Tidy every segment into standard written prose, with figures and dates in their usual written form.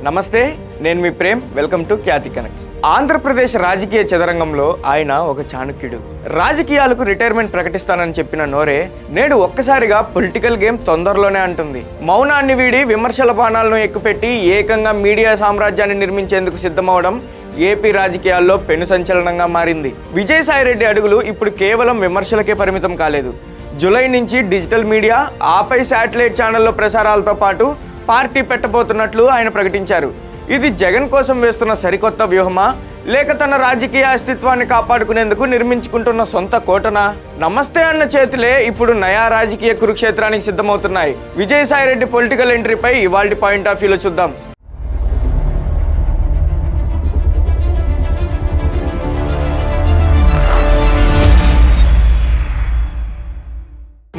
నమస్తే, నేను మీ Prem. Welcome to Khyati connects. Andhra Pradesh రాజకీయ చదరంగంలో ఆయన ఒక చాణక్యుడు. రాజకీయాలకు రిటైర్మెంట్ ప్రకటిస్తానని చెప్పిన నోరే నేడు ఒక్కసారిగా పొలిటికల్ గేమ్ తొందరలోనే అంటుంది. మౌనాన్ని వీడి విమర్శల బాణాలను ఎక్కుపెట్టి ఏకంగా మీడియా సామ్రాజ్యాన్ని నిర్మించేందుకు సిద్ధమవడం ఏపీ రాజకీయాల్లో పెను సంచలనంగా మారింది. విజయసాయిరెడ్డి అడుగులు ఇప్పుడు కేవలం విమర్శలకే పరిమితం కాలేదు. జూలై నుంచి డిజిటల్ మీడియా, ఆపై శాటిలైట్ ఛానల్లో ప్రసారాలతో పాటు పార్టీ పెట్టబోతున్నట్లు ఆయన ప్రకటించారు. ఇది జగన్ కోసం వేస్తున్న సరికొత్త వ్యూహమా, లేక తన రాజకీయ అస్తిత్వాన్ని కాపాడుకునేందుకు నిర్మించుకుంటున్న సొంత కోటనా? నమస్తే అన్న చేతులే ఇప్పుడు నయా రాజకీయ కురుక్షేత్రానికి సిద్ధమవుతున్నాయి. విజయసాయిరెడ్డి పొలిటికల్ ఎంట్రీపై ఇవాల్టి పాయింట్ ఆఫ్ వ్యూలో చూద్దాం.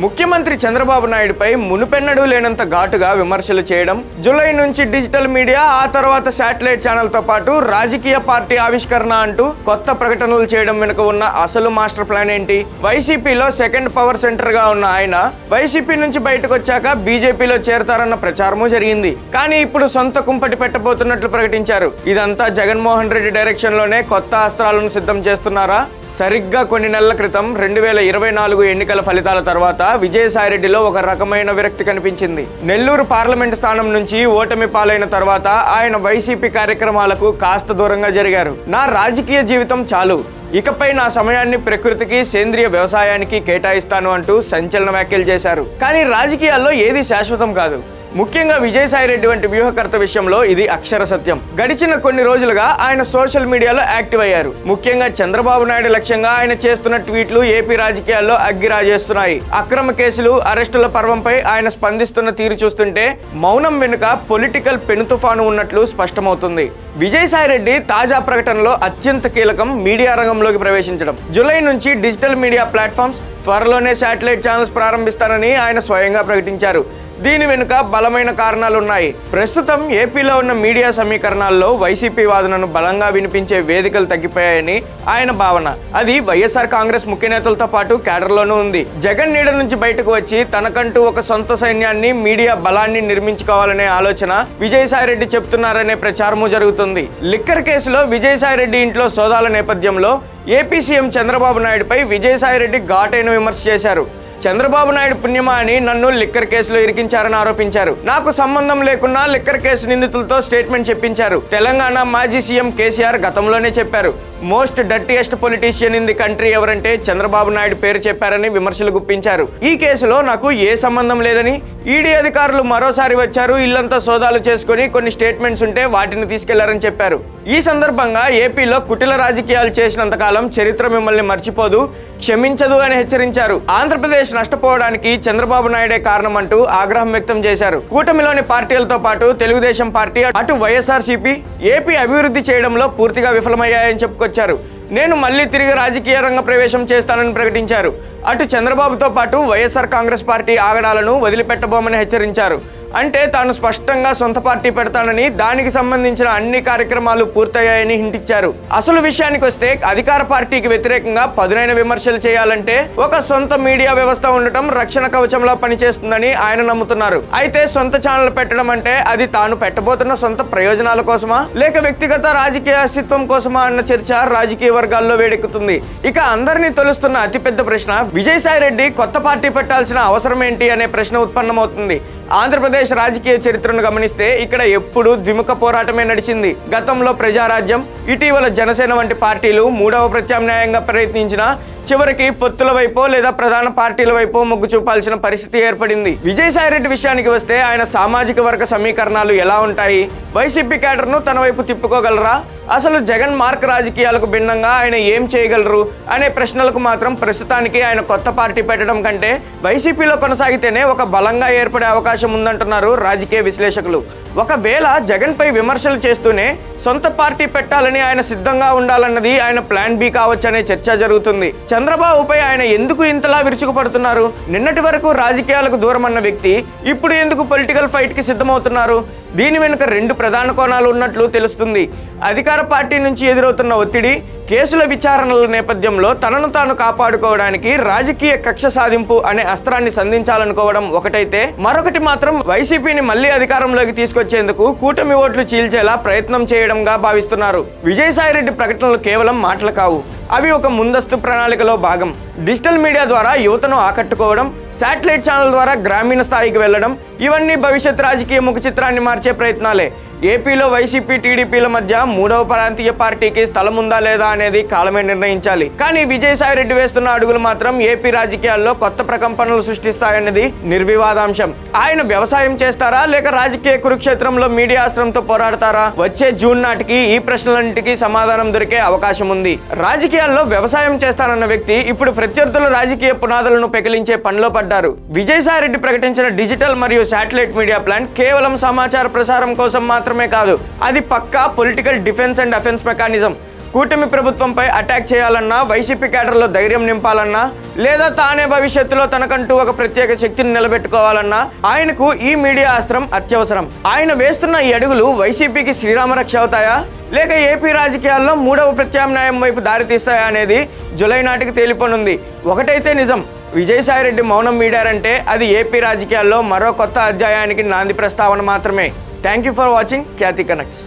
ముఖ్యమంత్రి చంద్రబాబు నాయుడుపై మునుపెన్నడూ లేనంత ఘాటుగా విమర్శలు చేయడం, జూలై నుంచి డిజిటల్ మీడియా, ఆ తర్వాత శాటిలైట్ ఛానల్తో పాటు రాజకీయ పార్టీ ఆవిష్కరణ అంటూ కొత్త ప్రకటనలు చేయడం వెనుక ఉన్న అసలు మాస్టర్ ప్లాన్ ఏంటి? వైసీపీలో సెకండ్ పవర్ సెంటర్ గా ఉన్న ఆయన వైసీపీ నుంచి బయటకు వచ్చాక బీజేపీలో చేరతారన్న ప్రచారము జరిగింది. కానీ ఇప్పుడు సొంత కుంపటి పెట్టబోతున్నట్లు ప్రకటించారు. ఇదంతా జగన్మోహన్ రెడ్డి డైరెక్షన్ లోనే కొత్త అస్త్రాలను సిద్ధం చేస్తున్నారా? సరిగ్గా కొన్ని నెలల క్రితం 2024 ఎన్నికల ఫలితాల తర్వాత విజయసాయిరెడ్డిలో ఒక రకమైన విరక్తి కనిపించింది. నెల్లూరు పార్లమెంటు స్థానం నుంచి ఓటమి పాలైన తర్వాత ఆయన వైసీపీ కార్యక్రమాలకు కాస్త దూరంగా జరిగారు. నా రాజకీయ జీవితం చాలు, ఇకపై నా సమయాన్ని ప్రకృతికి, సేంద్రియ వ్యవసాయానికి కేటాయిస్తాను అంటూ సంచలన వ్యాఖ్యలు చేశారు. కానీ రాజకీయాల్లో ఏది శాశ్వతం కాదు. ముఖ్యంగా విజయసాయిరెడ్డి వంటి వ్యూహకర్త విషయంలో ఇది అక్షర సత్యం. గడిచిన కొన్ని రోజులుగా ఆయన సోషల్ మీడియాలో యాక్టివ్ అయ్యారు. ముఖ్యంగా చంద్రబాబు నాయుడు లక్ష్యంగా ఆయన చేస్తున్న ట్వీట్లు ఏపీ రాజకీయాల్లో అగ్గిరాజేస్తున్నాయి. అక్రమ కేసులు, అరెస్టుల పర్వంపై ఆయన స్పందిస్తున్న తీరు చూస్తుంటే మౌనం వెనుక పొలిటికల్ పెను తుఫాను ఉన్నట్లు స్పష్టమవుతుంది. విజయసాయిరెడ్డి తాజా ప్రకటనలో అత్యంత కీలకం మీడియా రంగంలోకి ప్రవేశించడం. జూలై నుంచి డిజిటల్ మీడియా ప్లాట్ఫామ్స్, త్వరలోనే శాటిలైట్ ఛానల్స్ ప్రారంభిస్తానని ఆయన స్వయంగా ప్రకటించారు. దీని వెనుక బలమైన కారణాలున్నాయి. ప్రస్తుతం ఏపీలో ఉన్న మీడియా సమీకరణాల్లో వైసీపీ వాదనను బలంగా వినిపించే వేదికలు తగ్గిపోయాయని ఆయన భావన. అది వైఎస్ఆర్ కాంగ్రెస్ ముఖ్య నేతలతో పాటు కేడర్లోనూ ఉంది. జగన్ నీడ నుంచి బయటకు వచ్చి తనకంటూ ఒక సొంత సైన్యాన్ని, మీడియా బలాన్ని నిర్మించుకోవాలనే ఆలోచన విజయసాయిరెడ్డి చెప్తున్నారనే ప్రచారము జరుగుతుంది. లిక్కర్ కేసులో విజయసాయిరెడ్డి ఇంట్లో సోదాల నేపథ్యంలో ఏపీ సీఎం చంద్రబాబు నాయుడుపై విజయసాయిరెడ్డి ఘాటైన విమర్శ చేశారు. చంద్రబాబు నాయుడు పుణ్యమా అని నన్ను లిక్కర్ కేసులో ఇరికించారని ఆరోపించారు. నాకు సంబంధం లేకున్నా లిక్కర్ కేసు నిందితులతో స్టేట్మెంట్ చెప్పించారు. తెలంగాణ మాజీ సీఎం కేసీఆర్ గతంలోనే చెప్పారు, most dirtiest politician in the country ఎవరంటే చంద్రబాబు నాయుడు పేరు చెప్పారని విమర్శలు గుప్పించారు. ఈ కేసులో నాకు ఏ సంబంధం లేదని, ఈడీ అధికారులు మరోసారి వచ్చారు, ఇల్లంతా సోదాలు చేసుకుని కొన్ని స్టేట్మెంట్స్ ఉంటే వాటిని తీసుకెళ్లారని చెప్పారు. ఈ సందర్భంగా ఏపీలో కుటిల రాజకీయాలు చేసినంతకాలం చరిత్ర మిమ్మల్ని మర్చిపోదు, క్షమించదు అని హెచ్చరించారు. ఆంధ్రప్రదేశ్ నష్టపోవడానికి చంద్రబాబు నాయుడే కారణం అంటూ ఆగ్రహం వ్యక్తం చేశారు. కూటమిలోని పార్టీలతో పాటు తెలుగుదేశం పార్టీ, అటు వైఎస్ఆర్సీపీ ఏపీ అభివృద్ధి చేయడంలో పూర్తిగా విఫలమయ్యాయని చెప్పుకొచ్చారు. నేను మళ్ళీ తిరిగి రాజకీయ రంగ ప్రవేశం చేస్తానని ప్రకటించారు. అటు చంద్రబాబుతో పాటు వైఎస్ఆర్ కాంగ్రెస్ పార్టీ ఆగడాలను వదిలిపెట్టబోమని హెచ్చరించారు. అంటే తాను స్పష్టంగా సొంత పార్టీ పెడతానని, దానికి సంబంధించిన అన్ని కార్యక్రమాలు పూర్తయ్యాయని హింటిచ్చారు. అసలు విషయానికి వస్తే అధికార పార్టీకి వ్యతిరేకంగా పదునైన విమర్శలు చేయాలంటే ఒక సొంత మీడియా వ్యవస్థ ఉండటం రక్షణ కవచంలో పనిచేస్తుందని ఆయన నమ్ముతున్నారు. అయితే సొంత ఛానల్ పెట్టడం అంటే అది తాను పెట్టబోతున్న సొంత ప్రయోజనాల కోసమా, లేక వ్యక్తిగత రాజకీయ అస్తిత్వం కోసమా అన్న చర్చ రాజకీయ వర్గాల్లో వేడెక్కుతుంది. ఇక అందరినీ తొలుస్తున్న అతిపెద్ద ప్రశ్న, విజయసాయిరెడ్డి కొత్త పార్టీ పెట్టాల్సిన అవసరం ఏంటి అనే ప్రశ్న ఉత్పన్నమవుతుంది. ఆంధ్రప్రదేశ్ రాజకీయ చరిత్రను గమనిస్తే ఇక్కడ ఎప్పుడూ ద్విముఖ పోరాటమే నడిచింది. గతంలో ప్రజారాజ్యం, ఇటీవల జనసేన వంటి పార్టీలు మూడవ ప్రత్యామ్నాయంగా ప్రయత్నించినా చివరికి పొత్తుల వైపో లేదా ప్రధాన పార్టీల వైపో మొగ్గు చూపాల్సిన పరిస్థితి ఏర్పడింది. విజయసాయిరెడ్డి విషయానికి వస్తే ఆయన సామాజిక వర్గ సమీకరణాలు ఎలా ఉంటాయి? వైసీపీ క్యాడర్ను తన వైపు తిప్పుకోగలరా? అసలు జగన్ మార్క్ రాజకీయాలకు భిన్నంగా ఆయన ఏం చేయగలరు అనే ప్రశ్నలకు మాత్రం ప్రస్తుతానికి ఆయన కొత్త పార్టీ పెట్టడం కంటే వైసీపీలో కొనసాగితేనే ఒక బలంగా ఏర్పడే అవకాశం ఉందంటున్నారు రాజకీయ విశ్లేషకులు. ఒకవేళ జగన్ పై విమర్శలు చేస్తూనే సొంత పార్టీ పెట్టాలని ఆయన సిద్ధంగా ఉండాలన్నది ఆయన ప్లాన్ బి కావచ్చనే చర్చ జరుగుతుంది. చంద్రబాబుపై ఆయన ఎందుకు ఇంతలా విరుచుకుపడుతున్నారు? నిన్నటి వరకు రాజకీయాలకు దూరం అన్న వ్యక్తి ఇప్పుడు ఎందుకు పొలిటికల్ ఫైట్ కి సిద్ధమవుతున్నారు? దీని వెనుక రెండు ప్రధాన కోణాలు ఉన్నట్లు తెలుస్తుంది. అధికార పార్టీ నుంచి ఎదురవుతున్న ఒత్తిడి, కేసుల విచారణల నేపథ్యంలో తనను తాను కాపాడుకోవడానికి రాజకీయ కక్ష సాధింపు అనే అస్త్రాన్ని సంధించాలనుకోవడం ఒకటైతే, మరొకటి మాత్రం వైసీపీని మళ్లీ అధికారంలోకి తీసుకొచ్చేందుకు కూటమి ఓట్లు చీల్చేలా ప్రయత్నం చేయడంగా భావిస్తున్నారు. విజయసాయిరెడ్డి ప్రకటనలు కేవలం మాటలు కావు, అవి ఒక ముందస్తు ప్రణాళికలో భాగం. డిజిటల్ మీడియా ద్వారా యువతను ఆకట్టుకోవడం, శాటిలైట్ ఛానల్ ద్వారా గ్రామీణ స్థాయికి వెళ్లడం, ఇవన్నీ భవిష్యత్ రాజకీయ ముఖ చిత్రాన్ని మార్చే ప్రయత్నాలే. ఏపీలో వైసీపీ టీడీపీల మధ్య మూడవ ప్రాంతీయ పార్టీకి స్థలం ఉందా లేదా అనేది కాలమే నిర్ణయించాలి. కానీ విజయసాయిరెడ్డి వేస్తున్న అడుగులు మాత్రం ఏపీ రాజకీయాల్లో కొత్త ప్రకంపనలు సృష్టిస్తాయన్నది నిర్వివాదాంశం. ఆయన వ్యవసాయం చేస్తారా లేక రాజకీయ కురుక్షేత్రంలో మీడియా అస్త్రంతో పోరాడతారా? వచ్చే జూన్ నాటికి ఈ ప్రశ్నలన్నిటికీ సమాధానం దొరికే అవకాశం ఉంది. రాజకీయాల్లో వ్యవసాయం చేస్తానన్న వ్యక్తి ఇప్పుడు ప్రత్యర్థుల రాజకీయ పునాదులను పెకిలించే పనిలో పడ్డారు. విజయసాయిరెడ్డి ప్రకటించిన డిజిటల్ మరియు శాటిలైట్ మీడియా ప్లాన్ కేవలం సమాచార ప్రసారం కోసం మాత్రమే కాదు, అది పక్కా political defence and offence mechanism. కూటమి ప్రభుత్వంపై అటాక్ చేయాలన్నా, వైసీపీ క్యాడర్లో ధైర్యం నింపాలన్నా, లేదా తానే భవిష్యత్తులో తనకంటూ ఒక ప్రత్యేక శక్తిని నిలబెట్టుకోవాలన్నా ఆయనకు ఈ మీడియా అస్త్రం అత్యవసరం. ఆయన వేస్తున్న ఈ అడుగులు వైసీపీకి శ్రీరామరక్ష అవుతాయా లేక ఏపీ రాజకీయాల్లో మూడవ ప్రత్యామ్నాయం వైపు దారితీస్తాయా అనేది జూలై నాటికి తేలిపోనుంది. ఒకటైతే నిజం, విజయసాయిరెడ్డి మౌనం వీడారంటే అది ఏపీ రాజకీయాల్లో మరో కొత్త అధ్యాయానికి నాంది ప్రస్తావన మాత్రమే. Thank you for watching Khyati connects.